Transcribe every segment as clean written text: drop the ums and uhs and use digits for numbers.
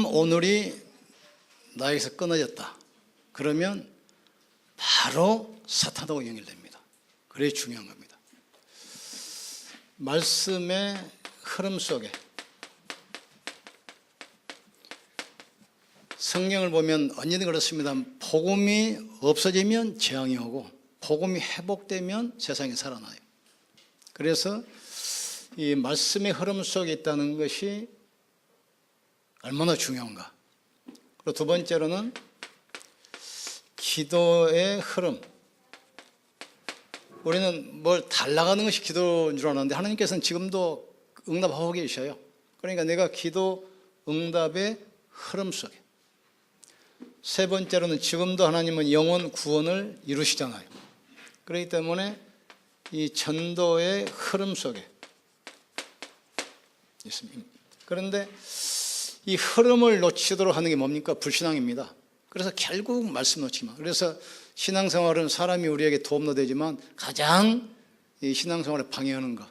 오늘이 나에게서 끊어졌다. 그러면 바로 사탄하고 연결됩니다. 그래 중요한 겁니다. 말씀의 흐름 속에 성경을 보면 언제든 그렇습니다. 복음이 없어지면 재앙이 오고 복음이 회복되면 세상이 살아나요. 그래서 이 말씀의 흐름 속에 있다는 것이 얼마나 중요한가. 그리고 두 번째로는 기도의 흐름. 우리는 뭘 달라가는 것이 기도인 줄 알았는데 하나님께서는 지금도 응답하고 계셔요. 그러니까 내가 기도 응답의 흐름 속에. 세 번째로는 지금도 하나님은 영혼 구원을 이루시잖아요. 그렇기 때문에 이 전도의 흐름 속에 있습니다. 그런데 이 흐름을 놓치도록 하는 게 뭡니까? 불신앙입니다. 그래서 결국 말씀 놓치만. 그래서 신앙생활은 사람이 우리에게 도움도 되지만 가장 이 신앙생활을 방해하는 것.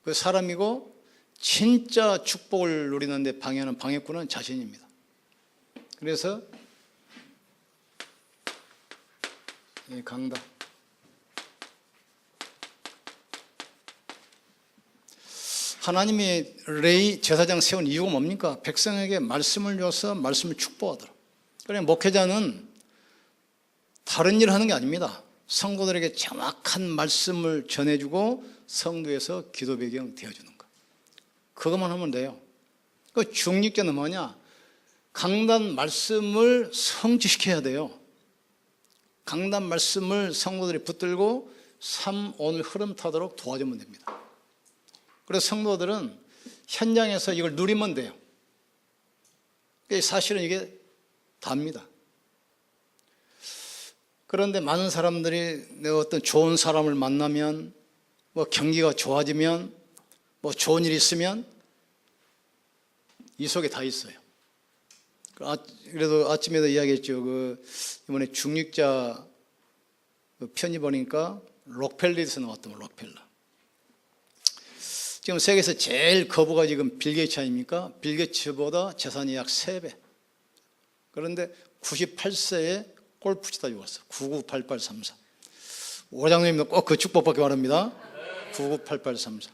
그 사람이고 진짜 축복을 누리는데 방해하는 방해꾼은 자신입니다. 그래서 이 강단. 하나님이 레위 제사장 세운 이유가 뭡니까? 백성에게 말씀을 줘서 말씀을 축복하도록. 그러니까 목회자는 다른 일을 하는 게 아닙니다. 성도들에게 정확한 말씀을 전해주고 성도에서 기도 배경 되어주는 것. 그것만 하면 돼요. 그 중립자는 뭐냐? 강단 말씀을 성취시켜야 돼요. 강단 말씀을 성도들이 붙들고 오늘 흐름 타도록 도와주면 됩니다. 그래서 성도들은 현장에서 이걸 누리면 돼요. 사실은 이게 답니다. 그런데 많은 사람들이 내가 어떤 좋은 사람을 만나면, 뭐 경기가 좋아지면, 뭐 좋은 일이 있으면 이 속에 다 있어요. 그래도 아침에도 이야기했죠. 이번에 중직자 편지 보니까 록펠러에서 나왔더만 록펠러. 지금 세계에서 제일 거부가 지금 빌 게이츠 아닙니까? 빌 게이츠보다 재산이 약 3배. 그런데 98세에 골프 치다 죽었어. 998834. 오장님도 꼭 그 축복받기 바랍니다. 998834.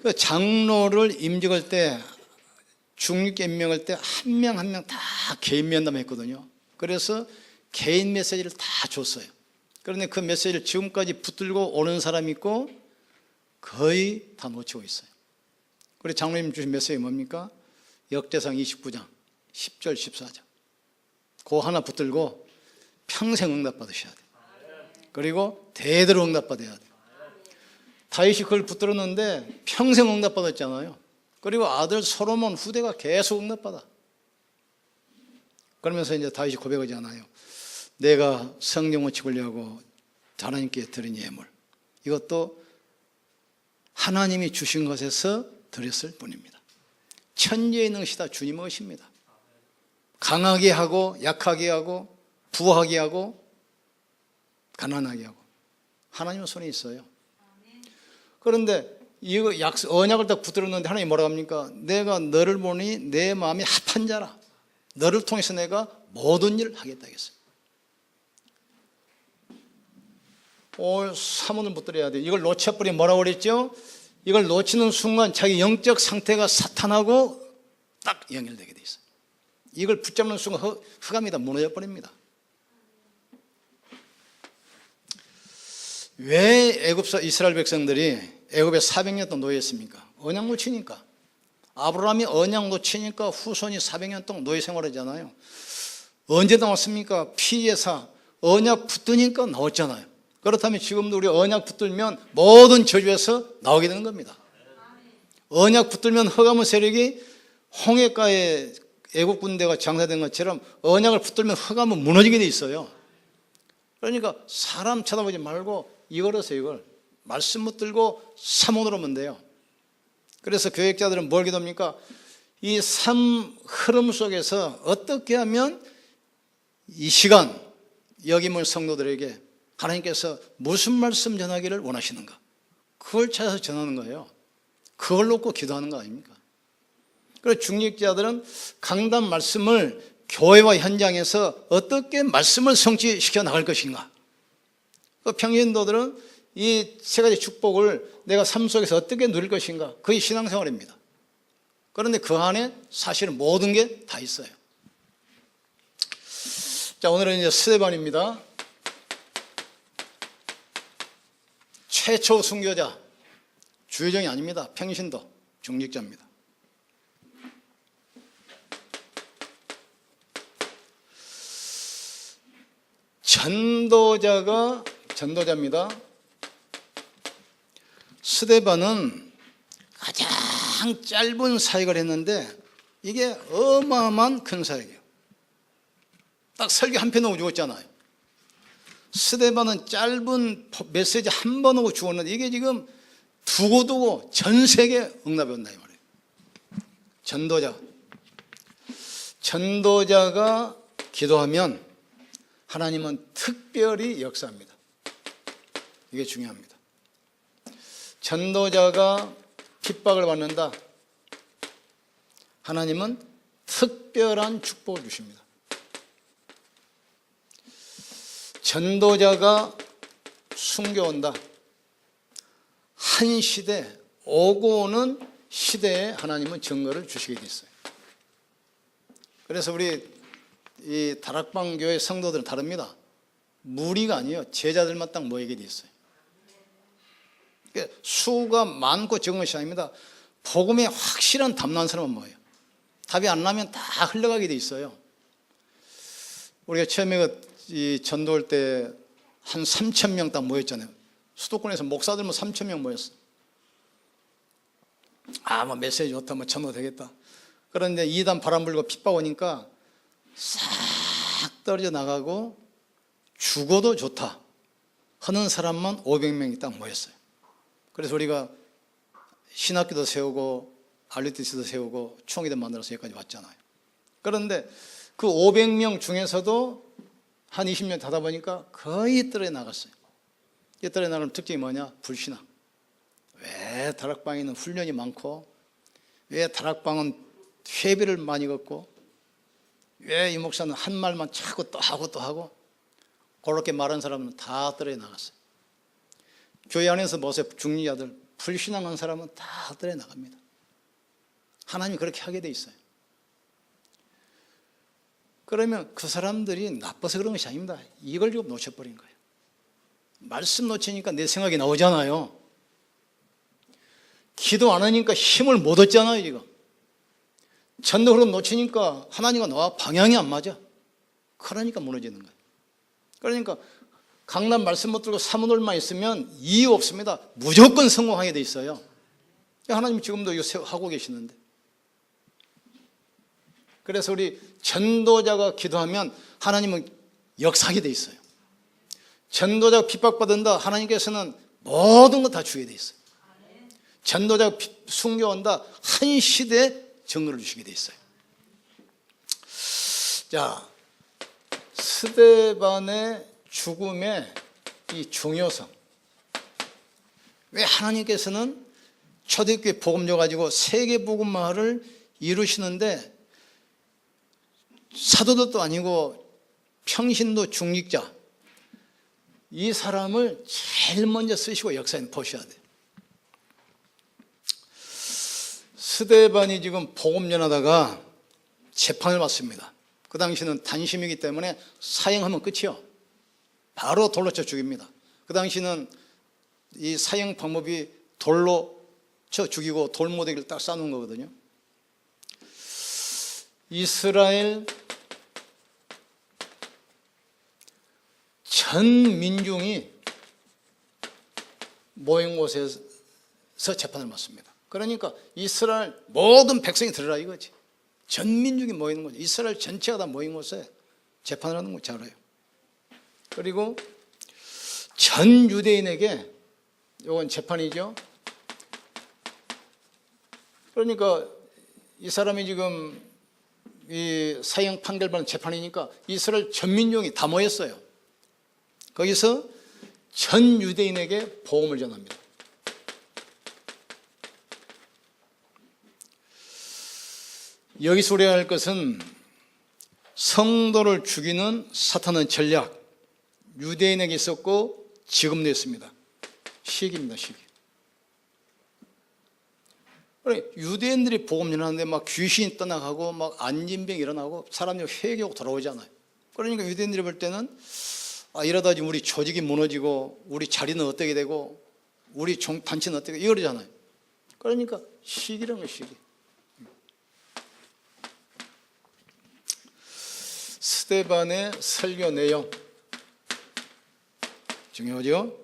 그 장로를 임직할 때 중립계 임명할 때 한 명 한 명 다 개인 면담을 했거든요. 그래서 개인 메시지를 다 줬어요. 그런데 그 메시지를 지금까지 붙들고 오는 사람이 있고 거의 다 놓치고 있어요. 그리고 장로님 주신 메시지 뭡니까? 역대상 29장 10절 14절 그거 하나 붙들고 평생 응답받으셔야 돼요. 그리고 대대로 응답받아야 돼요. 다윗이 그걸 붙들었는데 평생 응답받았잖아요. 그리고 아들 솔로몬 후대가 계속 응답받아. 그러면서 이제 다윗이 고백하잖아요. 내가 성령을 치우려고 하나님께 드린 예물 이것도 하나님이 주신 것에서 드렸을 뿐입니다. 천지의 능시다 주님의 것입니다. 강하게 하고 약하게 하고 부하게 하고 가난하게 하고 하나님의 손에 있어요. 그런데 이거 언약을 딱 붙들었는데 하나님이 뭐라고 합니까? 내가 너를 보니 내 마음이 합한 자라. 너를 통해서 내가 모든 일을 하겠다 했어요. 오늘 사문을 붙들어야 돼요. 이걸 놓쳐버리면 뭐라고 그랬죠? 이걸 놓치는 순간 자기 영적 상태가 사탄하고 딱 연결되게 돼 있어요. 이걸 붙잡는 순간 흑암이 다 무너져 버립니다. 왜 이스라엘 백성들이 애굽에 400년 동안 노예했습니까? 언약 놓치니까. 아브라함이 언약 놓치니까 후손이 400년 동안 노예 생활하잖아요. 언제 나왔습니까? 피해사 언약 붙으니까 나왔잖아요. 그렇다면 지금도 우리 언약 붙들면 모든 저주에서 나오게 되는 겁니다. 언약 붙들면 흑암의 세력이 홍해가에 애국 군대가 장사된 것처럼 언약을 붙들면 흑암은 무너지게 돼 있어요. 그러니까 사람 쳐다보지 말고 이걸 하세요. 이걸 말씀 붙들고 삼원으로 하면 돼요. 그래서 교육자들은 뭘 기도합니까? 이 삶 흐름 속에서 어떻게 하면 이 시간 여기 있는 성도들에게 하나님께서 무슨 말씀 전하기를 원하시는가? 그걸 찾아서 전하는 거예요. 그걸 놓고 기도하는 거 아닙니까? 그래서 중직자들은 강단 말씀을 교회와 현장에서 어떻게 말씀을 성취시켜 나갈 것인가. 그 평신도들은 이 세 가지 축복을 내가 삶 속에서 어떻게 누릴 것인가. 그게 신앙생활입니다. 그런데 그 안에 사실은 모든 게 다 있어요. 자, 오늘은 이제 스데반입니다. 최초 순교자, 주의정이 아닙니다. 평신도, 중직자입니다. 전도자입니다. 스데반은 가장 짧은 사역을 했는데 이게 어마어마한 큰 사역이에요. 딱 설교 한 편 하고 죽었잖아요. 스데반은 짧은 메시지 한 번 하고 죽었는데 이게 지금 두고두고 전 세계에 응답이 온다 이 말이에요. 전도자가 기도하면 하나님은 특별히 역사합니다. 이게 중요합니다. 전도자가 핍박을 받는다. 하나님은 특별한 축복을 주십니다. 전도자가 순교한다. 한 시대, 오고 오는 시대에 하나님은 증거를 주시게 됐어요. 그래서 우리 이 다락방 교회 성도들은 다릅니다. 무리가 아니에요. 제자들만 딱 모이게 돼 있어요. 수가 많고 적은 것이 아닙니다. 복음에 확실한 답 나는 사람은 뭐예요? 답이 안 나면 다 흘러가게 돼 있어요. 우리가 처음에 이 전도할 때 한 3,000명 딱 모였잖아요. 수도권에서 목사들만 3,000명 모였어요. 뭐 메시지 좋다, 뭐 전도 되겠다. 그런데 이단 바람 불고 핍박 오니까 싹 떨어져 나가고 죽어도 좋다 하는 사람만 500명이 딱 모였어요. 그래서 우리가 신학교도 세우고 RUTC도 세우고 총회도 만들어서 여기까지 왔잖아요. 그런데 그 500명 중에서도 한 20년 하다 보니까 거의 떨어져 나갔어요. 이 떨어져 나가는 특징이 뭐냐? 불신앙. 왜 다락방에는 훈련이 많고, 왜 다락방은 회비를 많이 걷고, 왜 이 목사는 한 말만 자꾸 또 하고 또 하고, 그렇게 말한 사람은 다 떨어져 나갔어요. 교회 안에서 보세요. 중직자들 불신앙한 사람은 다 떨어져 나갑니다. 하나님이 그렇게 하게 돼 있어요. 그러면 그 사람들이 나빠서 그런 것이 아닙니다. 이걸 지금 놓쳐버린 거예요. 말씀 놓치니까 내 생각이 나오잖아요. 기도 안 하니까 힘을 못 얻잖아요 지금. 전도 흐름 놓치니까 하나님과 나와 방향이 안 맞아. 그러니까 무너지는 거예요. 그러니까 강남 말씀 못 들고 사문홀만 있으면 이유 없습니다. 무조건 성공하게 돼 있어요. 하나님 지금도 이거 하고 계시는데. 그래서 우리 전도자가 기도하면 하나님은 역사하게 돼 있어요. 전도자가 핍박받는다. 하나님께서는 모든 것 다 주게 돼 있어요. 전도자가 순교한다. 한 시대에 증거를 주시게 돼 있어요. 자, 스데반의 죽음의 이 중요성. 왜 하나님께서는 초대교회 복음져 가지고 세계 복음화를 이루시는데 사도도 아니고 평신도 중직자 이 사람을 제일 먼저 쓰시고 역사에 보셔야 돼요. 스데반이 지금 복음 전하다가 재판을 받습니다. 그 당시는 단심이기 때문에 사형하면 끝이요. 바로 돌로 쳐 죽입니다. 그 당시는 이 사형 방법이 돌로 쳐 죽이고 돌무더기를 딱 쌓는 거거든요. 이스라엘 전 민중이 모인 곳에서 재판을 받습니다. 그러니까 이스라엘 모든 백성이 들으라 이거지. 전 민족이 모이는 거죠. 이스라엘 전체가 다 모인 곳에 재판을 하는 거 잘 알아요. 그리고 전 유대인에게 이건 재판이죠. 그러니까 이 사람이 지금 이 사형 판결받는 재판이니까 이스라엘 전 민족이 다 모였어요. 거기서 전 유대인에게 복음을 전합니다. 여기서 우리가 할 것은 성도를 죽이는 사탄의 전략, 유대인에게 있었고 지금도 있습니다. 시기입니다, 시기. 유대인들이 복음 전하는데 막 귀신이 떠나가고 막 안진병이 일어나고 사람들이 회개하고 돌아오잖아요. 그러니까 유대인들이 볼 때는 이러다 지금 우리 조직이 무너지고 우리 자리는 어떻게 되고 우리 단체는 어떻게 되고 이러잖아요. 그러니까 시기라는 거예요, 시기. 스데반의 설교 내용 중요하죠.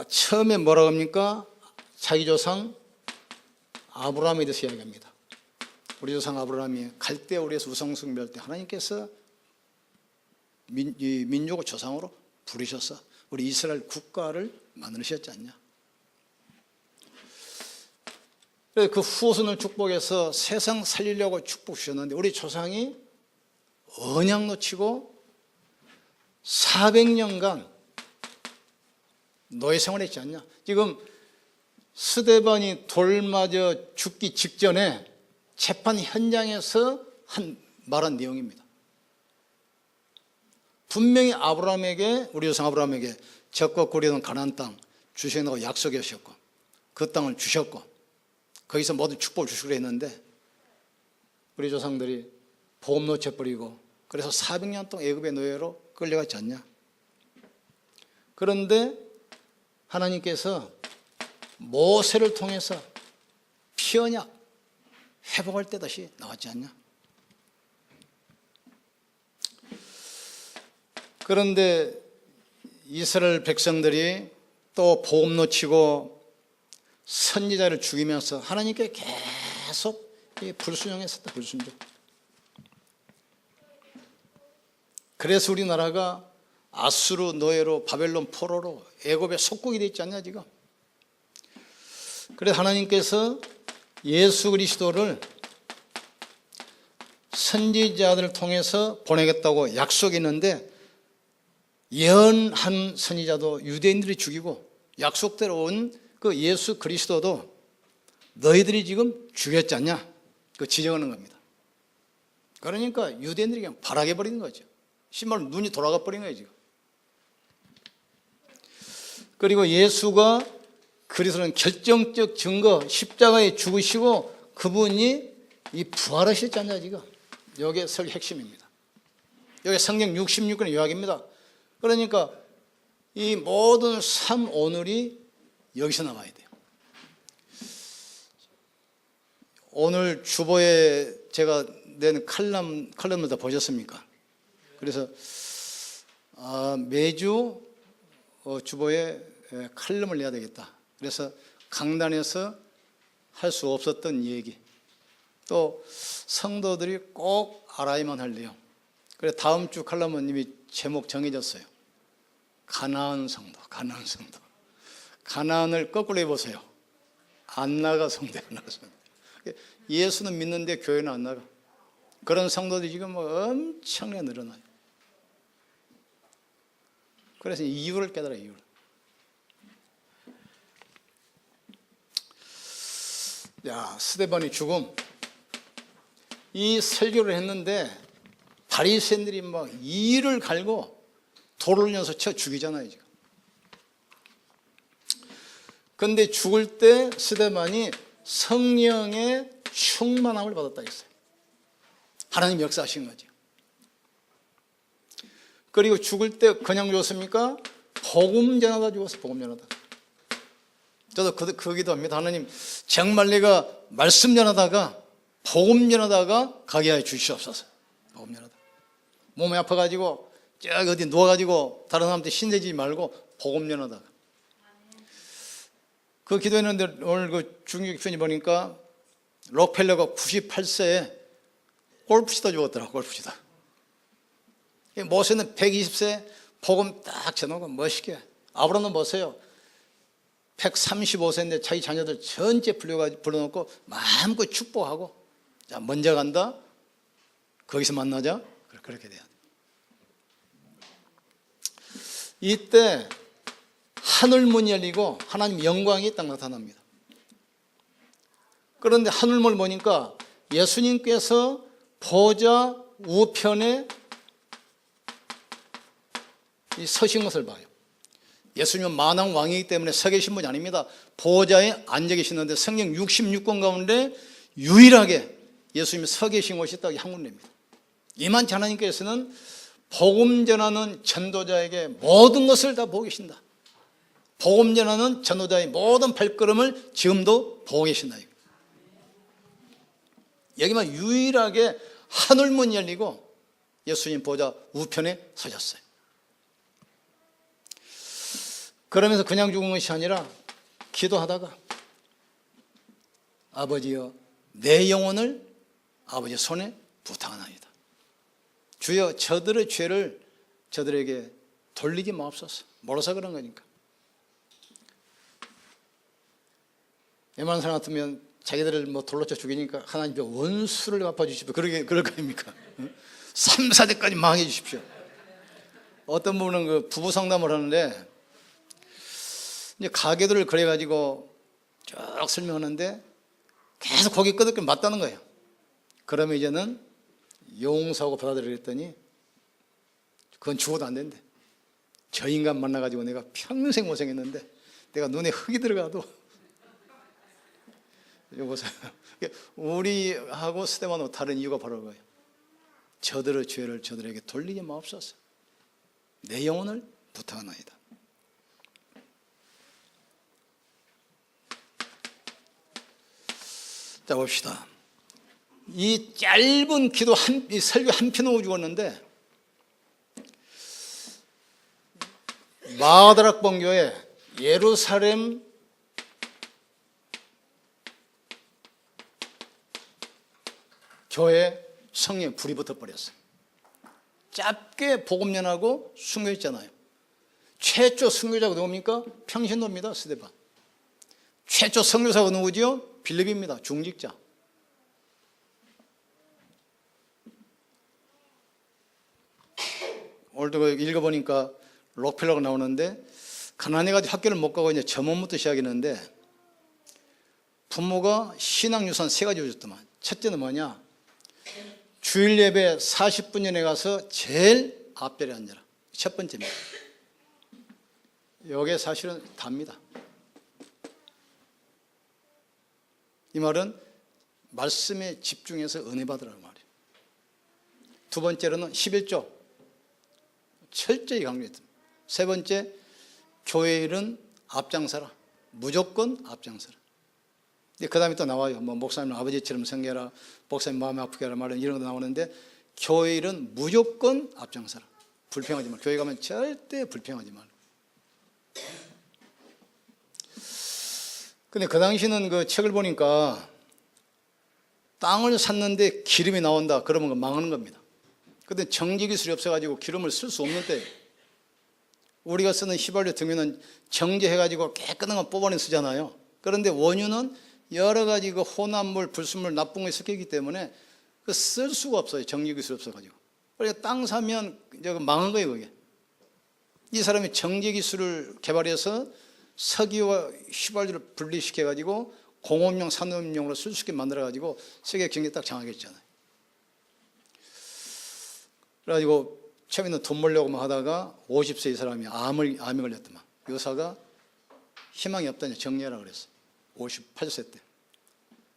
처음에 뭐라고 합니까? 자기 조상 아브라함에 대해서 이야기합니다. 우리 조상 아브라함이 갈대 우리에서 우상 숭배할 때 하나님께서 민족을 조상으로 부르셔서 우리 이스라엘 국가를 만드셨지 않냐. 그래서 그 후손을 축복해서 세상 살리려고 축복 주셨는데 우리 조상이 언약 놓치고 400년간 노예 생활했지 않냐. 지금 스데반이 돌 맞아 죽기 직전에 재판 현장에서 말한 내용입니다. 분명히 아브라함에게, 우리 조상 아브라함에게 적과 고리던 가나안 땅 주시겠다고 약속하셨고 그 땅을 주셨고 거기서 모든 축복을 주시기로 했는데 우리 조상들이 복음 놓쳐버리고 그래서 400년 동안 애굽의 노예로 끌려갔지 않냐. 그런데 하나님께서 모세를 통해서 피언약 회복할 때 다시 나왔지 않냐. 그런데 이스라엘 백성들이 또 복음 놓치고 선지자를 죽이면서 하나님께 계속 불순종했었다. 불순종. 그래서 우리나라가 아수르 노예로 바벨론 포로로 애굽의 속국이 됐지 않냐 지금. 그래서 하나님께서 예수 그리스도를 선지자들을 통해서 보내겠다고 약속했는데 예언한 선지자도 유대인들이 죽이고 약속대로 온 그 예수 그리스도도 너희들이 지금 죽였지 않냐 그 지적하는 겁니다. 그러니까 유대인들이 그냥 발악해 버리는 거죠. 신발로 눈이 돌아가 버린 거예요 지금. 그리고 예수가 그리스도는 결정적 증거 십자가에 죽으시고 그분이 이 부활하셨지 않냐 지금. 이게 설교 핵심입니다. 이게 성경 66권의 요약입니다. 그러니까 이 모든 삶 오늘이 여기서 나와야 돼요. 오늘 주보에 제가 낸 칼럼을 다 보셨습니까? 그래서 매주 주보에 칼럼을 내야 되겠다. 그래서 강단에서 할 수 없었던 얘기, 또 성도들이 꼭 알아야만 할 내용. 그래서 다음 주 칼럼은 이미 제목 정해졌어요. 가나안 성도, 가나안 성도. 가나안을 거꾸로 해보세요. 안 나가 성도, 안 나가 성도. 예수는 믿는데 교회는 안 나가. 그런 성도들이 지금 엄청나게 늘어나요. 그래서 이유를 깨달아요, 이유를. 스데반의 죽음. 이 설교를 했는데 바리새인들이 막 이를 갈고 돌을 넣어서 쳐 죽이잖아요, 지금. 그런데 죽을 때 스데반이 성령의 충만함을 받았다 했어요. 하나님 역사하신 거죠. 그리고 죽을 때 그냥 죽었습니까? 복음 전하다 죽었어요. 복음 전하다. 저도 그 기도합니다. 하나님 정말내가 말씀 전하다가 복음 전하다가 가게 하여 주시옵소서. 복음 전하다. 몸이 아파가지고 저기 어디 누워가지고 다른 사람한테 신대지 말고 복음 전하다가. 그 기도했는데 오늘 그 중국편이 보니까 록펠러가 98세에 골프 치다 죽었더라. 골프 치다. 모세는 120세 복음 딱 전하고 멋있게. 아브라함은 보세요. 135세인데 자기 자녀들 전체 불러놓고 마음껏 축복하고, 자 먼저 간다. 거기서 만나자. 그렇게 돼야 돼. 이때 하늘 문이 열리고 하나님 영광이 딱 나타납니다. 그런데 하늘문을 보니까 예수님께서 보좌 우편에 서신 것을 봐요. 예수님은 만왕 왕이기 때문에 서 계신 분이 아닙니다. 보좌에 앉아 계시는데 성경 66권 가운데 유일하게 예수님이 서 계신 곳이 딱 한 군데입니다. 이만치 하나님께서는 복음 전하는 전도자에게 모든 것을 다 보고 계신다. 복음 전하는 전도자의 모든 발걸음을 지금도 보고 계신다. 여기만 유일하게 하늘문이 열리고 예수님 보좌 우편에 서셨어요. 그러면서 그냥 죽은 것이 아니라 기도하다가 아버지여 내 영혼을 아버지 손에 부탁하나이다. 주여 저들의 죄를 저들에게 돌리지 마옵소서. 몰라서 그런 거니까. 웬만한 사람 같으면 자기들을 돌로쳐 죽이니까 하나님께 원수를 갚아주십시오. 그럴 거 아닙니까? 3, 4대까지 망해 주십시오. 어떤 분은 그 부부 상담을 하는데 이제 가게들을 그래가지고 쭉 설명하는데 계속 고개 끄덕끄덕 맞다는 거예요. 그러면 이제는 용서하고 받아들이랬더니 그건 죽어도 안 된대. 저 인간 만나가지고 내가 평생 고생했는데 내가 눈에 흙이 들어가도 이거 보세요. 우리하고 스데반하고 다른 이유가 바로 그거예요. 저들의 죄를 저들에게 돌리지 마옵소서. 내 영혼을 부탁하나이다. 자 봅시다. 이 짧은 기도 이 설교 한 편으로 죽었는데 마가다락 본교에 예루살렘 교회 성에 불이 붙어버렸어요. 짧게 복음 전하고 순교했잖아요. 최초 순교자가 누굽니까? 평신도입니다. 스데반. 최초 선교사가 누구지요? 빌립입니다. 중직자. 오늘도 읽어보니까 록펠러가 나오는데 가난해가지고 학교를 못 가고 이제 점원부터 시작했는데 부모가 신앙유산 3가지 주셨더만. 첫째는 뭐냐? 주일 예배 40분 전에 가서 제일 앞자리에 앉아라. 첫 번째입니다. 이게 사실은 답니다. 이 말은 말씀에 집중해서 은혜 받으라는 말이에요. 두 번째로는 11조 철저히 강조했습니다. 세 번째, 교회 일은 앞장서라. 무조건 앞장서라. 그 다음에 또 나와요. 뭐 목사님 아버지처럼 섬겨라, 목사님 마음이 아프게 하라 말은 이런 것도 나오는데 교회 일은 무조건 앞장서라. 불평하지 말. 교회 가면 절대 불평하지 말. 근데 그 당시는 그 책을 보니까 땅을 샀는데 기름이 나온다 그러면 그 망하는 겁니다. 그때 정제 기술이 없어가지고 기름을 쓸 수 없는 때예요. 우리가 쓰는 휘발유 등유는 정제해가지고 깨끗한 거 뽑아내 쓰잖아요. 그런데 원유는 여러 가지 그 혼합물, 불순물, 나쁜 게 섞이기 때문에 그 쓸 수가 없어요. 정제 기술이 없어가지고. 그러니까 땅 사면 이제 망한 거예요, 그게. 이 사람이 정제 기술을 개발해서 석유와 휘발유를 분리시켜가지고 공업용, 산업용으로 쓸 수 있게 만들어가지고 세계 경제 딱 장악했잖아요. 그래가지고 처음에는 돈 벌려고 하다가 50세 이 사람이 암이 걸렸더만. 의사가 희망이 없다니 정리하라 그랬어. 58세 때.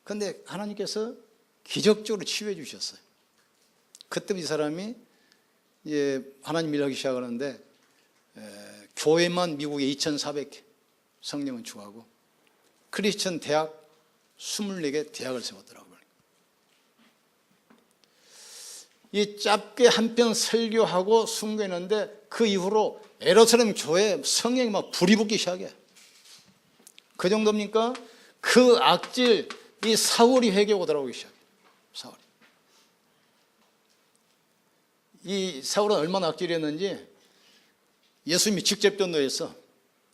그런데 하나님께서 기적적으로 치유해 주셨어요. 그때부터 이 사람이 이제 하나님 일하기 시작하는데 교회만 미국에 2,400개 성령은 추구하고 크리스천 대학 24개 대학을 세웠더라고요. 이 짧게 한 편 설교하고 순교했는데 그 이후로 예루살렘 교회에 성령이 막 불이 붙기 시작해. 그 정도입니까? 그 악질 이 사울이 회개하고 돌아오기 시작해. 사울이. 이 사울은 얼마나 악질이었는지 예수님이 직접 전도했어.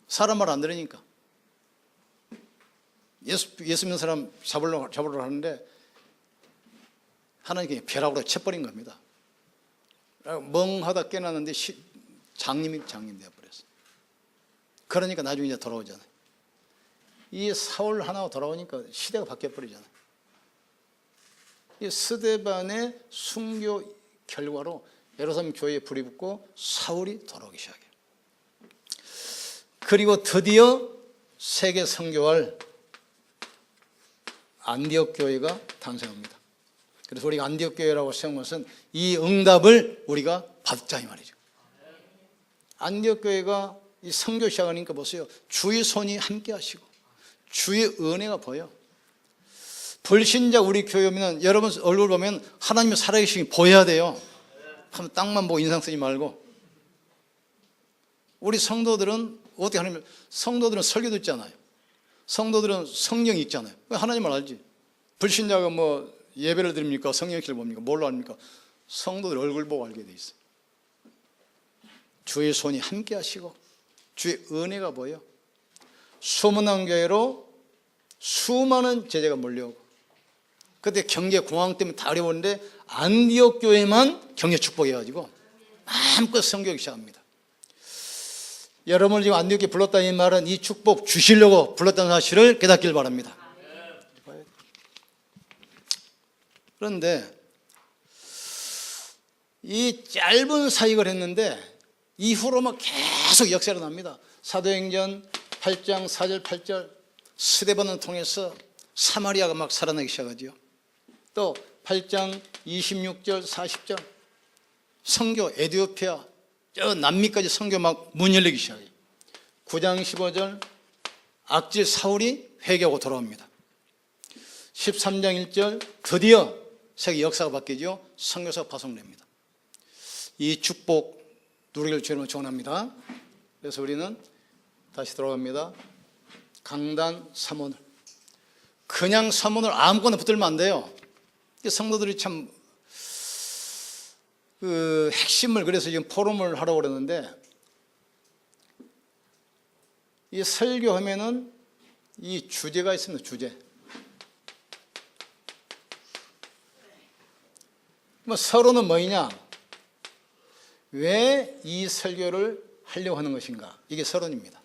사람 말 안 들으니까. 예수 믿는 사람 잡으러 하는데 하나님께 벼락으로 쳐버린 겁니다. 멍하다 깨어났는데 장님이 되어버렸어. 그러니까 나중에 이제 돌아오잖아요. 이 사울 하나가 돌아오니까 시대가 바뀌어버리잖아요. 이 스데반의 순교 결과로 예루살렘 교회에 불이 붙고 사울이 돌아오기 시작해요. 그리고 드디어 세계 선교할 안디옥 교회가 탄생합니다. 그래서 우리가 안디옥 교회라고 세운 것은 이 응답을 우리가 받자 이 말이죠. 안디옥 교회가 이 선교 시작하니까 보세요. 주의 손이 함께 하시고 주의 은혜가 보여. 불신자 우리 교회 오면 여러분 얼굴 보면 하나님의 살아계심이 보여야 돼요. 땅만 보고 인상 쓰지 말고. 우리 성도들은 어떻게 하냐면 성도들은 설교 듣잖아요. 성도들은 성경 읽잖아요. 하나님을 알지. 불신자가 뭐 예배를 드립니까? 성경책을 봅니까? 뭘로 압니까? 성도들 얼굴 보고 알게 돼 있어요. 주의 손이 함께 하시고 주의 은혜가 보여. 소문난 교회로 수많은 제자가 몰려오고 그때 경제 공황 때문에 다 어려웠는데 안디옥 교회만 경제 축복해가지고 마음껏 선교하기 시작합니다. 여러분을 지금 안디옥 교회 불렀다는 말은 이 축복 주시려고 불렀다는 사실을 깨닫길 바랍니다. 그런데 이 짧은 사역을 했는데 이후로 막 계속 역사가 납니다. 사도행전 8장 4절 8절 스데반을 통해서 사마리아가 막 살아나기 시작하죠. 또 8장 26절 40절 선교 에티오피아 저 남미까지 선교 막 문 열리기 시작해요. 9장 15절 악질 사울이 회개하고 돌아옵니다. 13장 1절 드디어 세계 역사가 바뀌죠. 선교사가 파송됩니다. 이 축복 누리기를 주님을 축원합니다. 그래서 우리는 다시 돌아갑니다. 강단 삼원을 그냥 삼원을 아무거나 붙들면 안 돼요. 성도들이 참 그 핵심을 그래서 지금 포럼을 하라고 그러는데 이 설교하면은 이 주제가 있습니다. 주제. 뭐 서론은 뭐냐? 왜 이 설교를 하려고 하는 것인가? 이게 서론입니다.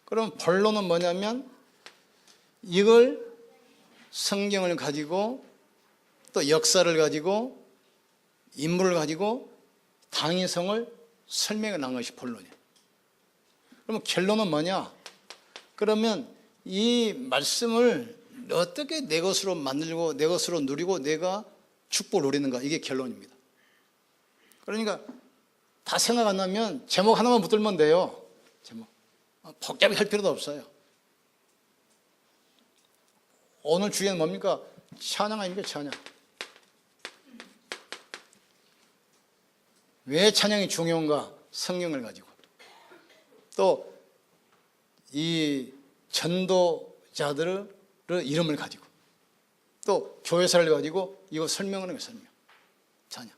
그럼 본론은 뭐냐면 이걸 성경을 가지고 또 역사를 가지고 인물을 가지고 당위성을 설명해 나간 것이 본론이에요. 그러면 결론은 뭐냐? 그러면 이 말씀을 어떻게 내 것으로 만들고 내 것으로 누리고 내가 축복을 누리는가? 이게 결론입니다. 그러니까 다 생각 안 나면 제목 하나만 붙들면 돼요. 제목. 복잡하게 할 필요도 없어요. 오늘 주제는 뭡니까? 찬양 아닙니까? 찬양. 왜 찬양이 중요한가? 성경을 가지고. 또 이 전도자들의 이름을 가지고. 또 교회사를 가지고 이거 설명하는 거예요. 설명. 찬양.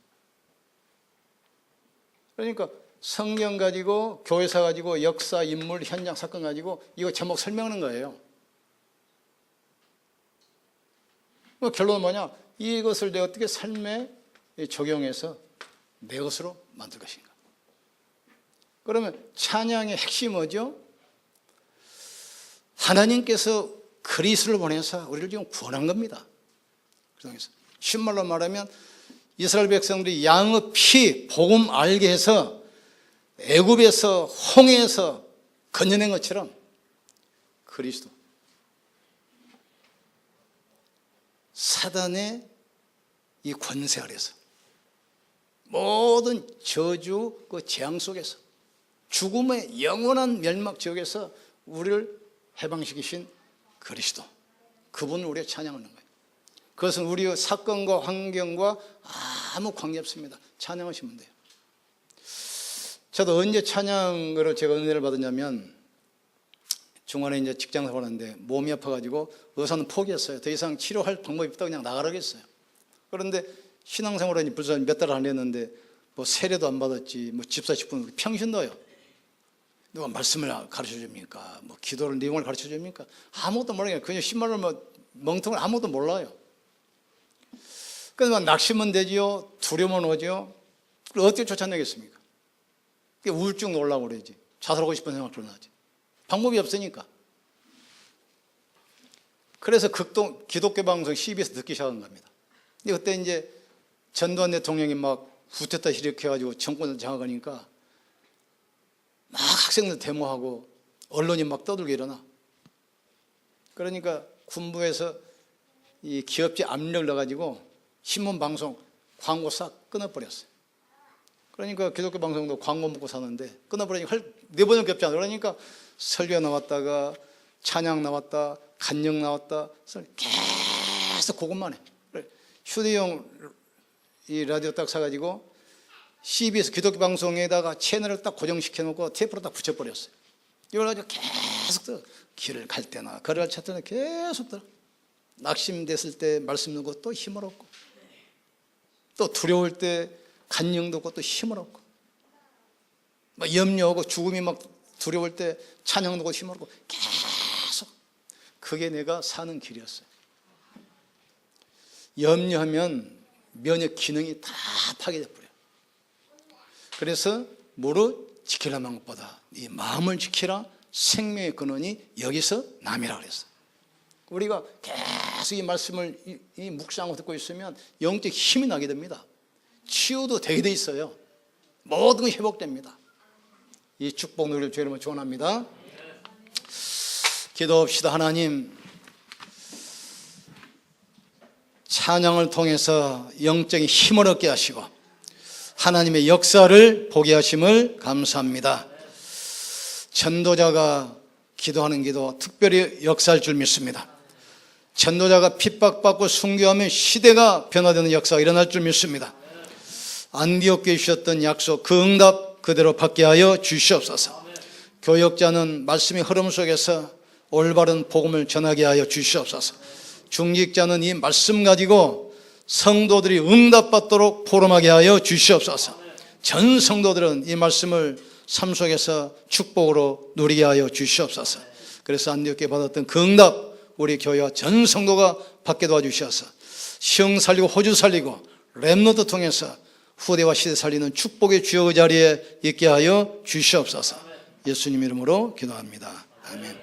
그러니까 성경 가지고 교회사 가지고 역사, 인물, 현장, 사건 가지고 이거 제목 설명하는 거예요. 결론은 뭐냐? 이것을 내가 어떻게 삶에 적용해서 내 것으로 만들 것인가? 그러면 찬양의 핵심이 뭐죠? 하나님께서 그리스도를 보내서 우리를 지금 구원한 겁니다. 그래서 쉬운 말로 말하면 이스라엘 백성들이 양의 피, 복음 알게 해서 애굽에서 홍해에서 건져낸 것처럼 그리스도 사단의 이 권세 아래서 모든 저주 그 재앙 속에서 죽음의 영원한 멸망 지역에서 우리를 해방시키신 그리스도 그분을 우리가 찬양하는 거예요. 그것은 우리의 사건과 환경과 아무 관계없습니다. 찬양하시면 돼요. 저도 언제 찬양을 제가 은혜를 받았냐면 중간에 이제 직장 생활하는데 몸이 아파가지고 의사는 포기했어요. 더 이상 치료할 방법이 없다고 그냥 나가라고 했어요. 그런데 신앙생활을 벌써 몇 달 안 했는데 뭐 세례도 안 받았지, 뭐 집사 10분 평신도요. 누가 말씀을 가르쳐 줍니까? 뭐 기도를 내용을 가르쳐 줍니까? 아무것도 몰라요. 그냥 10만 원 멍텅을 아무것도 몰라요. 그래서 낙심은 되지요, 두려움은 오죠. 그걸 어떻게 쫓아내겠습니까? 우울증 올라오고 그러지. 자살하고 싶은 생각 들어나지. 방법이 없으니까. 그래서 기독교 방송 CBS 듣기 시작한 겁니다. 그때 이제 전두환 대통령이 막 후퇴타 일으켜가지고 정권을 장악하니까 막 학생들 데모하고 언론이 막 떠들게 일어나. 그러니까 군부에서 이 기업체 압력을 넣어가지고 신문 방송 광고 싹 끊어버렸어요. 그러니까 기독교 방송도 광고 먹고 사는데 끊어버리니까 네 번을 겹잖아요. 그러니까 설교 나왔다가 찬양 나왔다, 간영 나왔다, 계속 그것만 해. 휴대용 이 라디오 딱 사가지고 CBS 기독교 방송에다가 채널을 딱 고정시켜 놓고 테이프로 딱 붙여버렸어요. 이걸 가지고 계속 들어. 길을 갈 때나 걸어갈 때나 계속 들어. 낙심됐을 때 말씀 듣고 또 힘을 얻고, 또 두려울 때 간영 듣고 또 힘을 얻고, 막 염려하고 죽음이 막 두려울 때 찬양 듣고 힘을 얻고, 계속 그게 내가 사는 길이었어요. 염려하면 면역 기능이 다 파괴돼 버려요. 그래서 무릇 지키려는 것보다 이 마음을 지키라, 생명의 근원이 여기서 남이라 그랬어요. 우리가 계속 이 말씀을 이 묵상하고 듣고 있으면 영적 힘이 나게 됩니다. 치유도 되게 돼 있어요. 모든 게 회복됩니다. 이 축복 누릴 주 여러분 축원합니다. 기도합시다. 하나님, 찬양을 통해서 영적인 힘을 얻게 하시고 하나님의 역사를 보게 하심을 감사합니다. 전도자가 기도하는 기도 특별히 역사할 줄 믿습니다. 전도자가 핍박받고 순교하면 시대가 변화되는 역사가 일어날 줄 믿습니다. 안디옥교에 주셨던 약속 그 응답 그대로 받게 하여 주시옵소서. 교역자는 말씀의 흐름 속에서 올바른 복음을 전하게 하여 주시옵소서. 중직자는 이 말씀 가지고 성도들이 응답받도록 포럼하게 하여 주시옵소서. 전 성도들은 이 말씀을 삶 속에서 축복으로 누리게 하여 주시옵소서. 그래서 안디옥교에 받았던 그 응답 우리 교회와 전 성도가 받게 도와주셔서 시흥 살리고 호주 살리고 렘넌트 통해서 후대와 시대 살리는 축복의 주역의 자리에 있게 하여 주시옵소서. 예수님 이름으로 기도합니다. 아멘.